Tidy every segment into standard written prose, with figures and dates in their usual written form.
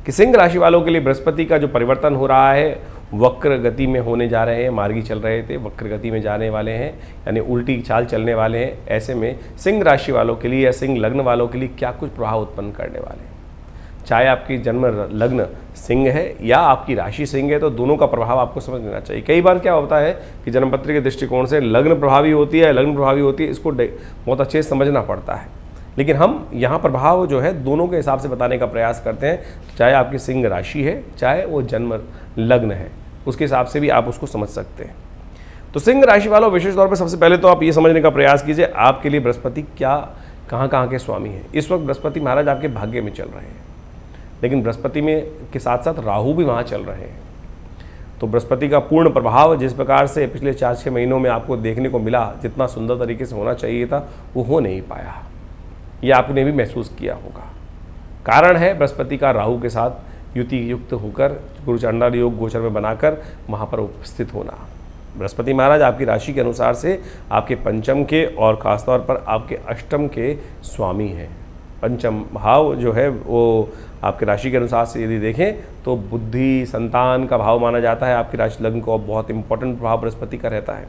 कि सिंह राशि वालों के लिए बृहस्पति का जो परिवर्तन हो रहा है, वक्र गति में होने जा रहे हैं, मार्गी चल रहे थे, वक्र गति में जाने वाले हैं, यानी उल्टी चाल चलने वाले हैं। ऐसे में सिंह राशि वालों के लिए या सिंह लग्न वालों के लिए क्या कुछ प्रभाव उत्पन्न करने वाले हैं। चाहे आपकी जन्म लग्न सिंह है या आपकी राशि सिंह है, तो दोनों का प्रभाव आपको समझ लेना चाहिए। कई बार क्या होता है कि जन्मपत्र के दृष्टिकोण से लग्न प्रभावी होती है, लग्न प्रभावी होती है, इसको बहुत अच्छे से समझना पड़ता है। लेकिन हम यहाँ प्रभाव जो है दोनों के हिसाब से बताने का प्रयास करते हैं। चाहे आपकी सिंह राशि है, चाहे वो जन्म लग्न है, उसके हिसाब से भी आप उसको समझ सकते हैं। तो सिंह राशि वालों, विशेष तौर पर सबसे पहले तो आप ये समझने का प्रयास कीजिए आपके लिए बृहस्पति क्या कहाँ के स्वामी हैं। इस वक्त बृहस्पति महाराज आपके भाग्य में चल रहे हैं, लेकिन बृहस्पति में के साथ साथ राहु भी वहाँ चल रहे हैं। तो बृहस्पति का पूर्ण प्रभाव जिस प्रकार से पिछले 4-6 महीनों में आपको देखने को मिला, जितना सुंदर तरीके से होना चाहिए था, वो हो नहीं पाया। ये आपने भी महसूस किया होगा। कारण है बृहस्पति का राहु के साथ युति युक्त होकर गुरु चांडाल योग गोचर में बनाकर वहाँ पर उपस्थित होना। बृहस्पति महाराज आपकी राशि के अनुसार से आपके पंचम के और खासतौर पर आपके अष्टम के स्वामी हैं। पंचम भाव जो है वो आपकी राशि के अनुसार से यदि देखें तो बुद्धि संतान का भाव माना जाता है। आपकी राशि लग्न को बहुत इंपॉर्टेंट प्रभाव बृहस्पति का रहता है,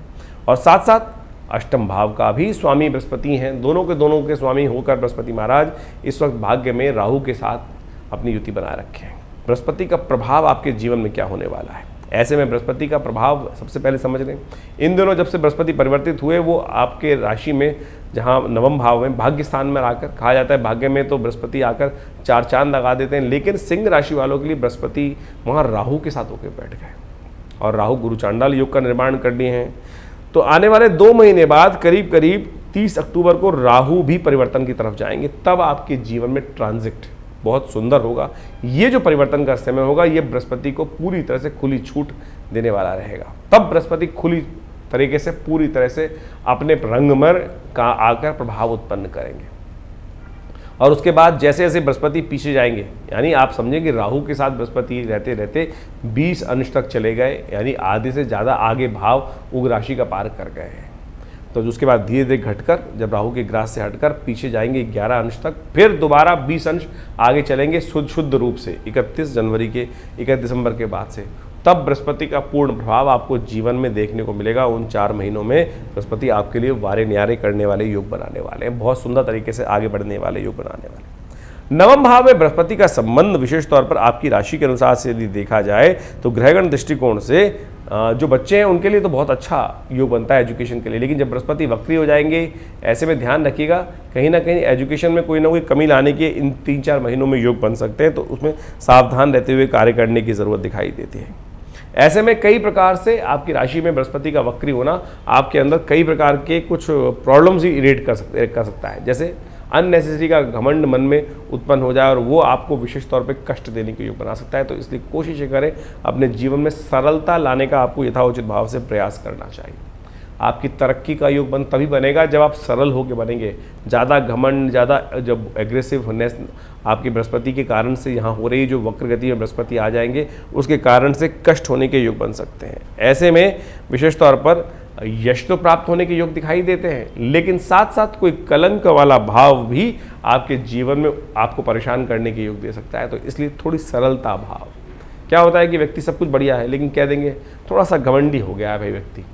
और साथ साथ अष्टम भाव का भी स्वामी बृहस्पति हैं। दोनों के स्वामी होकर बृहस्पति महाराज इस वक्त भाग्य में राहु के साथ अपनी युति बनाए रखे हैं। बृहस्पति का प्रभाव आपके जीवन में क्या होने वाला है, ऐसे में बृहस्पति का प्रभाव सबसे पहले समझ लें। इन दिनों जब से बृहस्पति परिवर्तित हुए, वो आपके राशि में जहाँ नवम भाव में भाग्य स्थान में आकर, कहा जाता है भाग्य में तो बृहस्पति आकर 4 चांद लगा देते हैं, लेकिन सिंह राशि वालों के लिए बृहस्पति वहाँ राहु के साथ होकर बैठ गए, और राहु गुरु चांडाल योग का निर्माण कर लिए हैं। तो आने वाले 2 महीने बाद करीब करीब 30 अक्टूबर को राहु भी परिवर्तन की तरफ जाएंगे। तब आपके जीवन में ट्रांजिट बहुत सुंदर होगा। ये जो परिवर्तन का समय होगा, ये बृहस्पति को पूरी तरह से खुली छूट देने वाला रहेगा। तब बृहस्पति खुली तरीके से पूरी तरह से अपने रंगमर का आकर प्रभाव उत्पन्न करेंगे, और उसके बाद जैसे जैसे बृहस्पति पीछे जाएंगे, यानी आप समझें कि राहु के साथ बृहस्पति रहते रहते 20 अंश तक चले गए, यानी आधे से ज़्यादा आगे भाव उग्र राशि का पार कर गए हैं। तो उसके बाद धीरे धीरे घटकर जब राहु के ग्रास से हटकर पीछे जाएंगे 11 अंश तक, फिर दोबारा 20 अंश आगे चलेंगे शुद्ध रूप से 31 दिसंबर के बाद से। तब बृहस्पति का पूर्ण प्रभाव आपको जीवन में देखने को मिलेगा। उन 4 महीनों में बृहस्पति आपके लिए वारे न्यारे करने वाले योग बनाने वाले हैं, बहुत सुंदर तरीके से आगे बढ़ने वाले योग बनाने वाले। नवम भाव में बृहस्पति का संबंध विशेष तौर पर आपकी राशि के अनुसार से यदि देखा जाए तो ग्रहगण दृष्टिकोण से जो बच्चे हैं उनके लिए तो बहुत अच्छा योग बनता है एजुकेशन के लिए। लेकिन जब बृहस्पति वक्री हो जाएंगे, ऐसे में ध्यान रखिएगा कहीं ना कहीं एजुकेशन में कोई ना कोई कमी लाने के इन 3-4 महीनों में योग बन सकते हैं, तो उसमें सावधान रहते हुए कार्य करने की ज़रूरत दिखाई देती है। ऐसे में कई प्रकार से आपकी राशि में बृहस्पति का वक्री होना आपके अंदर कई प्रकार के कुछ प्रॉब्लम्स ही इरिटेट कर सकता है। जैसे अननेसेसरी का घमंड मन में उत्पन्न हो जाए और वो आपको विशेष तौर पे कष्ट देने के योग बना सकता है। तो इसलिए कोशिश करें अपने जीवन में सरलता लाने का आपको यथाउचित भाव से प्रयास करना चाहिए। आपकी तरक्की का योग तभी बनेगा जब आप सरल होकर बनेंगे। ज़्यादा घमंड, ज़्यादा जब एग्रेसिवनेस आपकी बृहस्पति के कारण से यहाँ हो रही, जो वक्र गति में बृहस्पति आ जाएंगे उसके कारण से कष्ट होने के योग बन सकते हैं। ऐसे में विशेष तौर पर यश तो प्राप्त होने के योग दिखाई देते हैं, लेकिन साथ साथ कोई कलंक वाला भाव भी आपके जीवन में आपको परेशान करने के योग दे सकता है। तो इसलिए थोड़ी सरलता भाव। क्या होता है कि व्यक्ति सब कुछ बढ़िया है, लेकिन कह देंगे थोड़ा सा घमंडी हो गया है भाई व्यक्ति,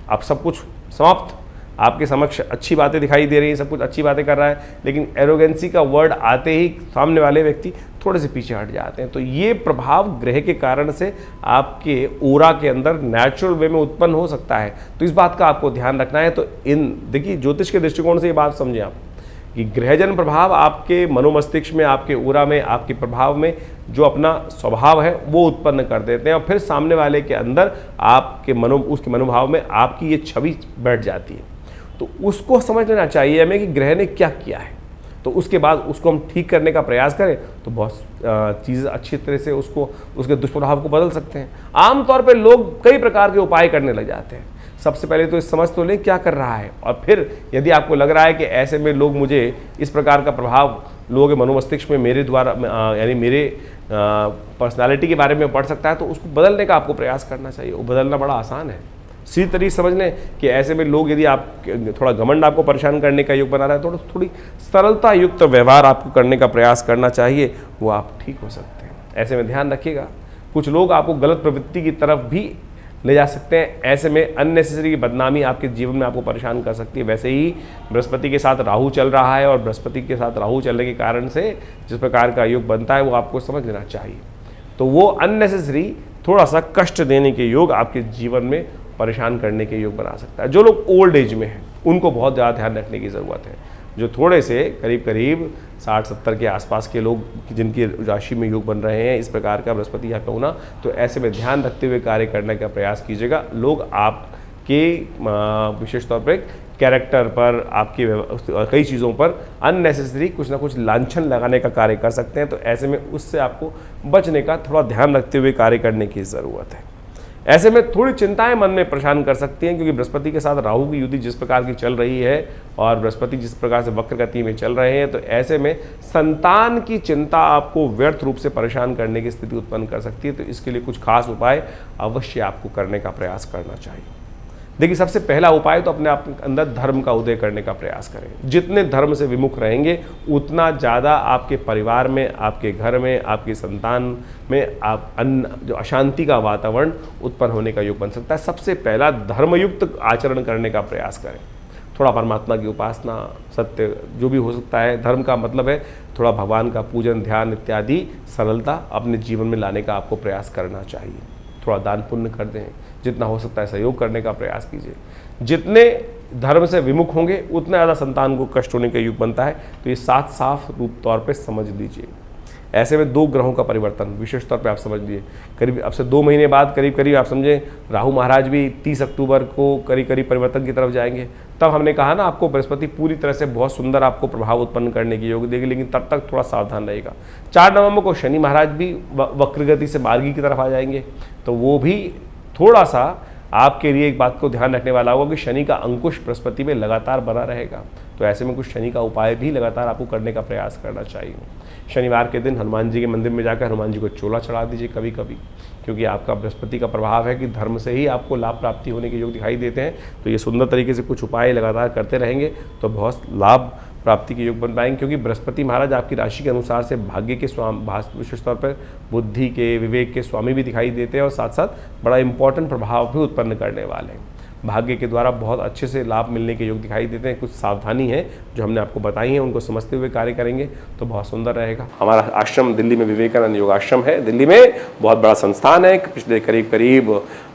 अब सब कुछ समाप्त, आपके समक्ष अच्छी बातें दिखाई दे रही हैं, सब कुछ अच्छी बातें कर रहा है, लेकिन एरोगेंसी का वर्ड आते ही सामने वाले व्यक्ति थोड़े से पीछे हट जाते हैं। तो ये प्रभाव ग्रह के कारण से आपके ओरा के अंदर नेचुरल वे में उत्पन्न हो सकता है। तो इस बात का आपको ध्यान रखना है। तो देखिए ज्योतिष के दृष्टिकोण से ये बात समझें आप कि ग्रहजन प्रभाव आपके मनोमस्तिष्क में, आपके ओरा में, आपके प्रभाव में जो अपना स्वभाव है वो उत्पन्न कर देते हैं, और फिर सामने वाले के अंदर आपके उसके मनोभाव में आपकी ये छवि बैठ जाती है। तो उसको समझ लेना चाहिए हमें कि ग्रह ने क्या किया है, तो उसके बाद उसको हम ठीक करने का प्रयास करें तो बहुत चीज़ें अच्छी तरह से उसके दुष्प्रभाव को बदल सकते हैं। आमतौर पर लोग कई प्रकार के उपाय करने लग जाते हैं। सबसे पहले तो इस समझ तो लें क्या कर रहा है, और फिर यदि आपको लग रहा है कि ऐसे में लोग मुझे इस प्रकार का प्रभाव लोगों के मनोमस्तिष्क में मेरे द्वारा यानी मेरे पर्सनालिटी के बारे में पड़ सकता है, तो उसको बदलने का आपको प्रयास करना चाहिए। वो बदलना बड़ा आसान है। सीधी तरीके समझ लें कि ऐसे में लोग यदि आप थोड़ा घमंड आपको परेशान करने का योग बना रहा है, तो थोड़ी सरलता युक्त व्यवहार आपको करने का प्रयास करना चाहिए, वो आप ठीक हो सकते हैं। ऐसे में ध्यान रखिएगा। कुछ लोग आपको गलत प्रवृत्ति की तरफ भी ले जा सकते हैं, ऐसे में अननेसेसरी बदनामी आपके जीवन में आपको परेशान कर सकती है। वैसे ही बृहस्पति के साथ राहु चल रहा है और बृहस्पति के साथ राहु चलने के कारण से जिस प्रकार का योग बनता है वो आपको समझ लेना चाहिए। तो वो अननेसेसरी थोड़ा सा कष्ट देने के योग आपके जीवन में परेशान करने के योग बना सकता है। जो लोग ओल्ड एज में हैं उनको बहुत ज़्यादा ध्यान रखने की ज़रूरत है। जो थोड़े से करीब 60-70 के आसपास के लोग जिनकी राशि में योग बन रहे हैं, इस प्रकार का बृहस्पति यहाँ पे होना, तो ऐसे में ध्यान रखते हुए कार्य करने का प्रयास कीजिएगा। लोग आपके विशेष तौर पर कैरेक्टर पर, आपकी कई चीज़ों पर अननेसेसरी कुछ ना कुछ लांछन लगाने का कार्य कर सकते हैं। तो ऐसे में उससे आपको बचने का थोड़ा ध्यान रखते हुए कार्य करने की ज़रूरत है। ऐसे में थोड़ी चिंताएं मन में परेशान कर सकती हैं, क्योंकि बृहस्पति के साथ राहु की युति जिस प्रकार की चल रही है और बृहस्पति जिस प्रकार से वक्र गति में चल रहे हैं, तो ऐसे में संतान की चिंता आपको व्यर्थ रूप से परेशान करने की स्थिति उत्पन्न कर सकती है। तो इसके लिए कुछ खास उपाय अवश्य आपको करने का प्रयास करना चाहिए। देखिए, सबसे पहला उपाय तो अपने आप अंदर धर्म का उदय करने का प्रयास करें। जितने धर्म से विमुख रहेंगे उतना ज़्यादा आपके परिवार में, आपके घर में, आपकी संतान में जो अशांति का वातावरण उत्पन्न होने का योग बन सकता है। सबसे पहला धर्मयुक्त आचरण करने का प्रयास करें। थोड़ा परमात्मा की उपासना, सत्य जो भी हो सकता है, धर्म का मतलब है थोड़ा भगवान का पूजन, ध्यान इत्यादि सरलता अपने जीवन में लाने का आपको प्रयास करना चाहिए। थोड़ा दान पुण्य कर दें, जितना हो सकता है सहयोग करने का प्रयास कीजिए। जितने धर्म से विमुख होंगे उतना ज़्यादा संतान को कष्ट होने का योग बनता है। तो ये साफ रूप तौर पे समझ लीजिए। ऐसे में 2 ग्रहों का परिवर्तन विशेष तौर पे आप समझ लीजिए। करीब अब से 2 महीने बाद करीब आप समझें राहु महाराज भी 30 अक्टूबर को करीब परिवर्तन की तरफ जाएंगे। तब हमने कहा ना, आपको बृहस्पति पूरी तरह से बहुत सुंदर आपको प्रभाव उत्पन्न करने की योग देगी, लेकिन तब तक थोड़ा सावधान रहेगा। 4 नवंबर को शनि महाराज भी वक्रगति से मार्गी की तरफ आ जाएंगे। तो वो भी थोड़ा सा आपके लिए एक बात को ध्यान रखने वाला होगा कि शनि का अंकुश बृहस्पति में लगातार बना रहेगा। तो ऐसे में कुछ शनि का उपाय भी लगातार आपको करने का प्रयास करना चाहिए। शनिवार के दिन हनुमान जी के मंदिर में जाकर हनुमान जी को चोला चढ़ा दीजिए कभी, क्योंकि आपका बृहस्पति का प्रभाव है कि धर्म से ही आपको लाभ प्राप्ति होने के योग दिखाई देते हैं। तो ये सुंदर तरीके से कुछ उपाय लगातार करते रहेंगे तो बहुत लाभ प्राप्ति के योग बन पाएंगे। क्योंकि बृहस्पति महाराज आपकी राशि के अनुसार से भाग्य के स्वामी, विशेष तौर पर बुद्धि के, विवेक के स्वामी भी दिखाई देते हैं और साथ साथ बड़ा इंपॉर्टेंट प्रभाव भी उत्पन्न करने वाले हैं। भाग्य के द्वारा बहुत अच्छे से लाभ मिलने के योग दिखाई देते हैं। कुछ सावधानी है जो हमने आपको बताई है, उनको समझते हुए कार्य करेंगे तो बहुत सुंदर रहेगा। हमारा आश्रम दिल्ली में विवेकानंद योग आश्रम है। दिल्ली में बहुत बड़ा संस्थान है, पिछले करीब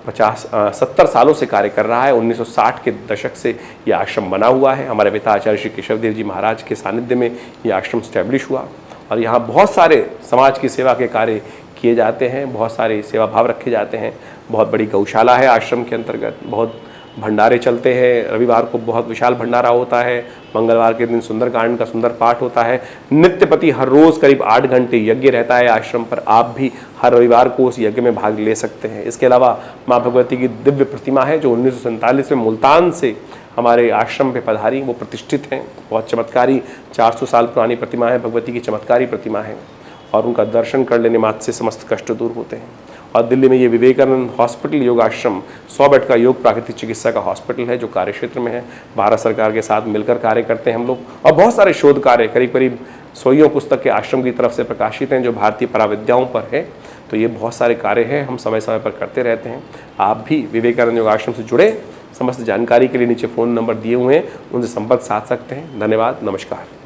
70 सालों से कार्य कर रहा है। 1960 के दशक से ये आश्रम बना हुआ है। हमारे पिता आचार्य श्री केशव देव जी महाराज के सानिध्य में ये आश्रम स्टैब्लिश हुआ और यहाँ बहुत सारे समाज की सेवा के कार्य किए जाते हैं, बहुत सारे सेवा भाव रखे जाते हैं। बहुत बड़ी गौशाला है आश्रम के अंतर्गत, बहुत भंडारे चलते हैं। रविवार को बहुत विशाल भंडारा होता है, मंगलवार के दिन सुंदरकांड का सुंदर पाठ होता है। नित्यपति हर रोज़ करीब 8 घंटे यज्ञ रहता है आश्रम पर। आप भी हर रविवार को उस यज्ञ में भाग ले सकते हैं। इसके अलावा माँ भगवती की दिव्य प्रतिमा है जो 1947 में मुल्तान से हमारे आश्रम पे पधारी, वो प्रतिष्ठित हैं। बहुत चमत्कारी 400 साल पुरानी प्रतिमा है, भगवती की चमत्कारी प्रतिमा है और उनका दर्शन कर लेने मात्र से समस्त कष्ट दूर होते हैं। और दिल्ली में ये विवेकानंद हॉस्पिटल योग आश्रम 100 बेड का योग प्राकृतिक चिकित्सा का हॉस्पिटल है जो कार्य क्षेत्र में है। भारत सरकार के साथ मिलकर कार्य करते हैं हम लोग और बहुत सारे शोध कार्य करीब 100 पुस्तक के आश्रम की तरफ से प्रकाशित हैं जो भारतीय पराविद्याओं पर है। तो ये बहुत सारे कार्य हैं, हम समय समय पर करते रहते हैं। आप भी विवेकानंद योग आश्रम से जुड़े, समस्त जानकारी के लिए नीचे फ़ोन नंबर दिए हुए हैं, उनसे संपर्क साध सकते हैं। धन्यवाद, नमस्कार।